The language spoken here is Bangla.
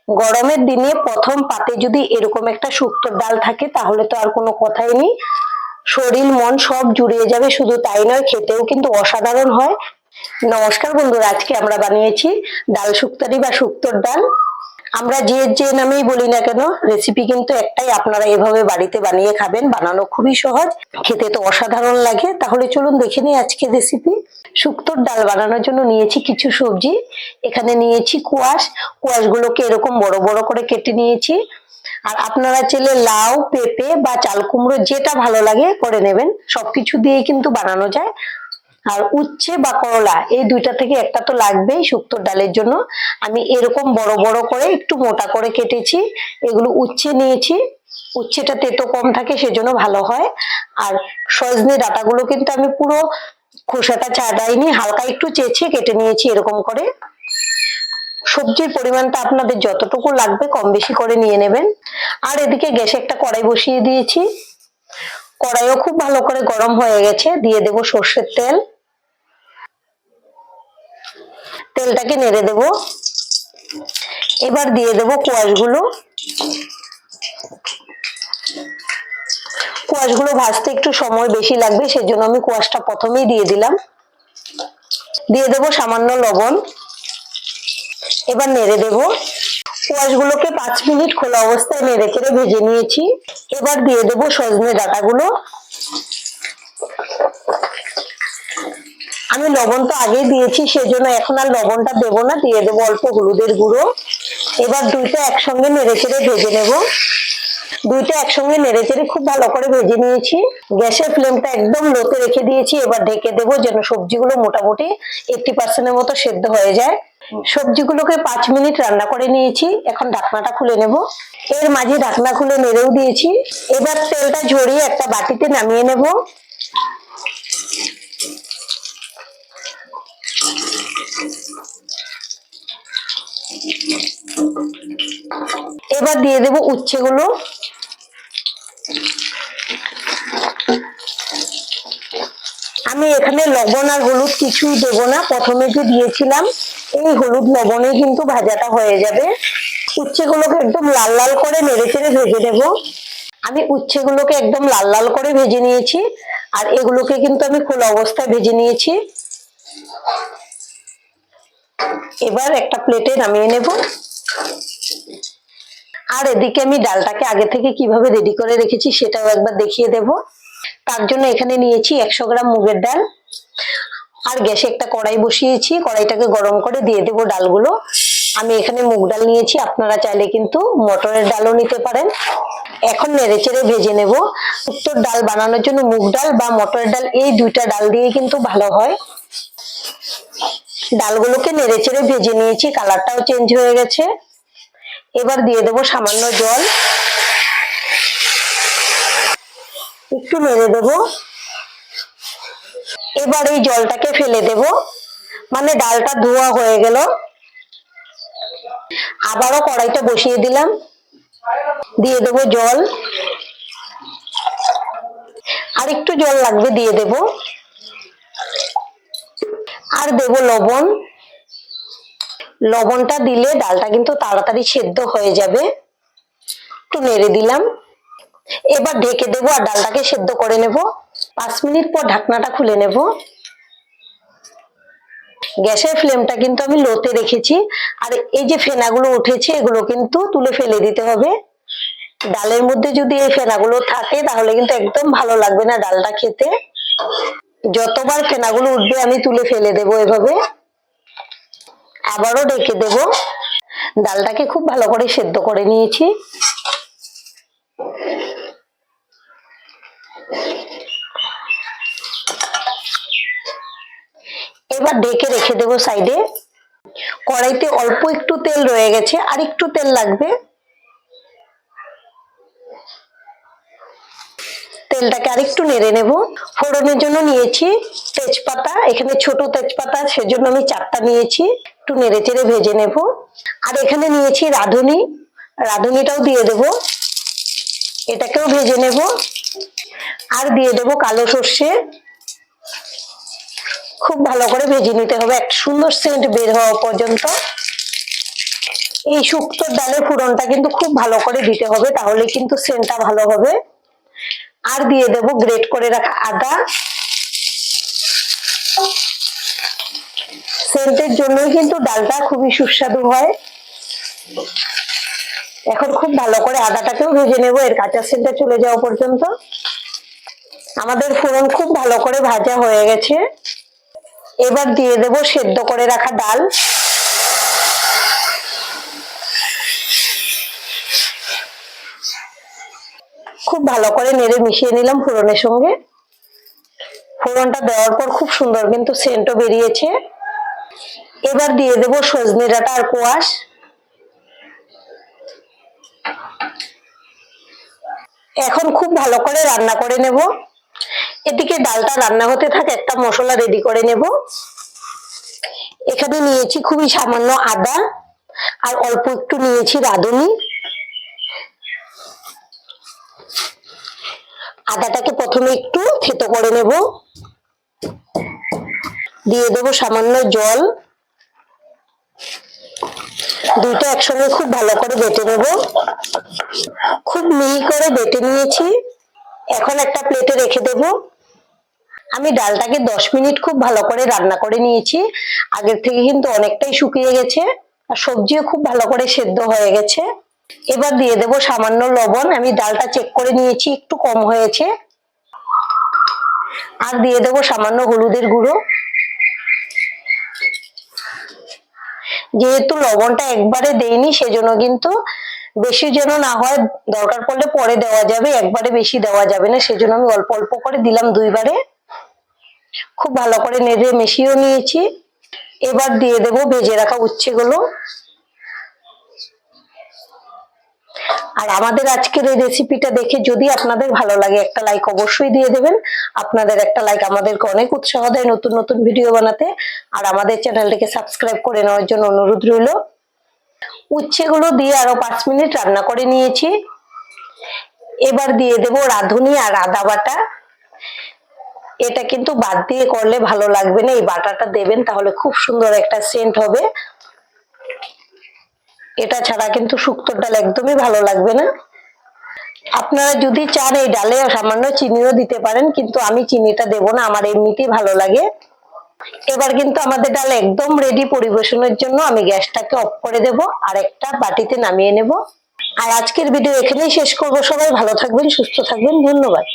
গরমের দিনে প্রথম পাতে যদি এরকম একটা শুক্তোর ডাল থাকে তাহলে তো আর কোনো কথাই নেই, শরীর মন সব জুড়িয়ে যাবে। শুধু তাই নয়, খেতেও কিন্তু অসাধারণ হয়। নমস্কার বন্ধুরা, আজকে আমরা বানিয়েছি ডাল শুক্তারি বা শুক্তোর ডাল। আমরা যে নামেই বলি না কেন, রেসিপি কিন্তু একটাই, আপনারা এভাবে বাড়িতে বানিয়ে খাবেন। বানানো খুবই সহজ, খেতে তো অসাধারণ লাগে। তাহলে চলুন দেখে নিই আজকের রেসিপি। শুক্তোর ডাল বানানোর জন্য নিয়েছি কিছু সবজি। এখানে নিয়েছি কোয়াশগুলোকে এরকম বড় বড় করে কেটে নিয়েছি। আর আপনারা চাইলে লাউ, পেঁপে বা চাল কুমড়ো যেটা ভালো লাগে করে নেবেন, সবকিছু দিয়ে কিন্তু বানানো যায়। আর উচ্ছে বা করলা এই দুইটা থেকে একটা তো লাগবেই শুক্তোর ডালের জন্য। আমি এরকম বড় বড় করে একটু মোটা করে কেটেছি। এগুলো উচ্ছে নিয়েছি, উচ্ছেটা তেতো কম থাকে সেজন্য ভালো হয়। আর সজনে ডাঁটাগুলো কিন্তু আমি পুরো খোসাটা ছাড়াইনি, হালকা একটু চেঁচে কেটে নিয়েছি এরকম করে। সবজির পরিমাণটা আপনাদের যতটুকু লাগবে কম বেশি করে নিয়ে নেবেন। আর এদিকে গ্যাসে একটা কড়াই বসিয়ে দিয়েছি। কড়াইও খুব ভালো করে গরম হয়ে গেছে। দিয়ে দেব সর্ষের তেল। তেলটাকে নেড়ে দেব। এবার দিয়ে দেব কোয়াশগুলো। কোয়াশগুলো ভাজতে একটু সময় বেশি লাগবে, সেজন্য আমি কোয়াশটা প্রথমেই দিয়ে দিলাম। দিয়ে দেব সামান্য লবণ। এবার নেড়ে দেব। কোয়াশগুলোকে 5 মিনিট খোলা অবস্থায় নেড়ে চেড়ে ভেজে নিয়েছি। এবার দিয়ে দেব সজনে ডাঁটাগুলো। আমি লবণ তো আগেই দিয়েছি, সেজন্য এখন আর লবণটা দেবো না। দিয়ে দেবো অল্প হলুদের গুঁড়ো। এবার দুইটা একসঙ্গে নেড়ে চেড়ে ভেজে নেব। দুইটা একসঙ্গে নেড়ে চেড়ে খুব ভালো করে ভেজে নিয়েছি। গ্যাসের ফ্লেমটা একদম লোতে রেখে দিয়েছি। এবার ঢেকে দেবো যেন সবজিগুলো মোটামুটি 80% মতো সেদ্ধ হয়ে যায়। সবজিগুলোকে 5 মিনিট রান্না করে নিয়েছি। এখন ঢাকনাটা খুলে নেব। এর মাঝে ঢাকনা খুলে নেড়েও দিয়েছি। এবার তেলটা ঝরিয়ে একটা বাটিতে নামিয়ে নেব। এবার দিয়ে দেব উচ্ছেগুলো। আমি এখানে লবণ আর হলুদ কিছুই দেবো না, প্রথমে যে দিয়েছিলাম এই হলুদ লবণে কিন্তু ভাজাটা হয়ে যাবে। উচ্ছেগুলোকে একদম লাল লাল করে নেড়ে চেড়ে ভেজে নেব। আমি উচ্ছেগুলোকে একদম লাল লাল করে ভেজে নিয়েছি। আর এগুলোকে কিন্তু আমি খোলা অবস্থায় ভেজে নিয়েছি। এবার একটা প্লেটে নামিয়ে নেব। আর এদিকে আমি ডালটাকে আগে থেকে কিভাবে রেডি করে রেখেছি সেটাও একবার দেখিয়ে দেব। তার জন্য এখানে নিয়েছি 100 গ্রাম মুগের ডাল। আর গ্যাসে একটা কড়াই বসিয়েছি। কড়াইটাকে গরম করে দিয়ে দেব ডালগুলো। আমি এখানে মুগ ডাল নিয়েছি, আপনারা চাইলে কিন্তু মটরের ডালও নিতে পারেন। এখন নেড়ে চেড়ে ভেজে নেব। শুক্তোর ডাল বানানোর জন্য মুগ ডাল বা মটরের ডাল এই দুইটা ডাল দিয়ে কিন্তু ভালো হয়। ডালগুলোকে নেড়ে চেড়ে ভেজে নিয়েছি, কালারটাও চেঞ্জ হয়ে গেছে। এবার দিয়ে দেব সামান্য জল। একটু নেড়ে দেব। এবার এই জলটাকে ফেলে দেব, মানে ডালটা ধোয়া হয়ে গেল। আবারও কড়াইটা বসিয়ে দিলাম। দিয়ে দেব জল। আর একটু জল লাগবে, দিয়ে দেব। আর দেব লবণ। লবণটা দিলে ডালটা কিন্তু তাড়াতাড়ি সেদ্ধ হয়ে যাবে। একটু নেড়ে দিলাম। এবার ঢেকে দেবো আর ডালটাকে সেদ্ধ করে নেব। 5 মিনিট পর ঢাকনাটা খুলে নেব। গ্যাসের ফ্লেমটা কিন্তু আমি লোতে রেখেছি। আর এই যে ফেনাগুলো উঠেছে এগুলো কিন্তু তুলে ফেলে দিতে হবে। ডালের মধ্যে যদি এই ফেনাগুলো থাকে তাহলে কিন্তু একদম ভালো লাগবে না ডালটা খেতে। যতবার ফেনাগুলো উঠবে আমি তুলে ফেলে দেবো এভাবে। আবারও ঢেকে দেব। ডালটাকে খুব ভালো করে সেদ্ধ করে নিয়েছি। এবার ঢেকে রেখে দেবো সাইডে। কড়াইতে অল্প একটু তেল রয়ে গেছে, আর একটু তেল লাগবে। তেলটাকে আরেকটু নেড়ে নেব। ফোড়নের জন্য নিয়েছি তেজপাতা, এখানে ছোট তেজপাতা, সেজন্য আমি 4টা নিয়েছি। একটু নেড়ে চেড়ে ভেজে নেব। আর এখানে নিয়েছি রাঁধুনি, রাঁধুনিটাও দিয়ে দেব। এটাকেও ভেজে নেব। আর দিয়ে দেব কালো সর্ষে। খুব ভালো করে ভেজে নিতে হবে, একটা সুন্দর সেন্ট বের হওয়া পর্যন্ত। এই শুক্তোর ডালে ফোড়নটা কিন্তু খুব ভালো করে দিতে হবে, তাহলে কিন্তু সেন্টটা ভালো হবে। আর দিয়ে দেব গ্রেট করে রাখা আদা। সেন্টের জন্যই কিন্তু ডালটা খুবই সুস্বাদু হয়। এখন খুব ভালো করে আদাটাকেও ভেজে নেব এর কাঁচা সেন্টটা চলে যাওয়া পর্যন্ত। আমাদের ফোড়ন খুব ভালো করে ভাজা হয়ে গেছে। এবার দিয়ে দেব সেদ্ধ করে রাখা ডাল। খুব ভালো করে নেড়ে মিশিয়ে নিলাম ফোড়নের সঙ্গে। ফোড়নটা দেওয়ার পর খুব সুন্দর কিন্তু সেন্টও বেরিয়েছে। এবার দিয়ে দেব সজনে ডাঁটা আর কোয়াশ। এখন খুব ভালো করে রান্না করে নেব। এদিকে ডালটা রান্না হতে থাকে একটা মশলা রেডি করে নেব। এখানে নিয়েছি খুবই সামান্য আদা আর অল্প একটু নিয়েছি রাঁধুনি। আদাটাকে প্রথমে একটু থেতো করে নেব। দিয়ে দেব সামান্য জল। দুইটা একসঙ্গে খুব ভালো করে বেটে নেব। খুব মিহি করে বেটে নিয়েছি। এখন একটা প্লেটে রেখে দেব। আমি ডালটাকে 10 মিনিট খুব ভালো করে রান্না করে নিয়েছি। আগের থেকে কিন্তু অনেকটাই শুকিয়ে গেছে আর সবজিও খুব ভালো করে সেদ্ধ হয়ে গেছে। এবার দিয়ে দেব সামান্য লবণ। আমি ডালটা চেক করে নিয়েছি, একটু কম হয়েছে। আর দিয়ে দেব সামান্য হলুদের গুঁড়ো। যেহেতু লবণটা একবারে দেইনি সেজন্য কিন্তু বেশি যেন না হয়, দরকার পড়লে পরে দেওয়া যাবে, একবারে বেশি দেওয়া যাবে না, সেজন্য আমি অল্প অল্প করে দিলাম দুইবারে। খুব ভালো করে নেড়ে মিশিয়েও নিয়েছি। এবার দিয়ে দেব ভেজে রাখা উচ্ছেগুলো। আর আমাদের আজকের এই রেসিপিটা দেখে যদি আপনাদের ভালো লাগে একটা লাইক অবশ্যই দিয়ে দেবেন। আপনাদের একটা লাইক আমাদেরকে অনেক উৎসাহ দেয় নতুন নতুন ভিডিও বানাতে। আর আমাদের চ্যানেলটিকে সাবস্ক্রাইব করে নেওয়ার জন্য অনুরোধ রইল। উচ্ছেগুলো দিয়ে আরো 5 মিনিট রান্না করে নিয়েছি। এবার দিয়ে দেব রাঁধুনি আর আদা বাটা। এটা কিন্তু বাদ দিয়ে করলে ভালো লাগবে না, এই বাটাটা দেবেন তাহলে খুব সুন্দর একটা সেন্ট হবে। এটা ছাড়া কিন্তু শুক্তোর ডাল একদমই ভালো লাগবে না। আপনারা যদি চান এই ডালে সামান্য চিনিও দিতে পারেন, কিন্তু আমি চিনিটা দেব না, আমার এমনিতেই ভালো লাগে। এবার কিন্তু আমাদের ডাল একদম রেডি পরিবেশনের জন্য। আমি গ্যাসটাকে অফ করে দেব আর একটা বাটিতে নামিয়ে নেব। আর আজকের ভিডিও এখানেই শেষ করব। সবাই ভালো থাকবেন, সুস্থ থাকবেন, ধন্যবাদ।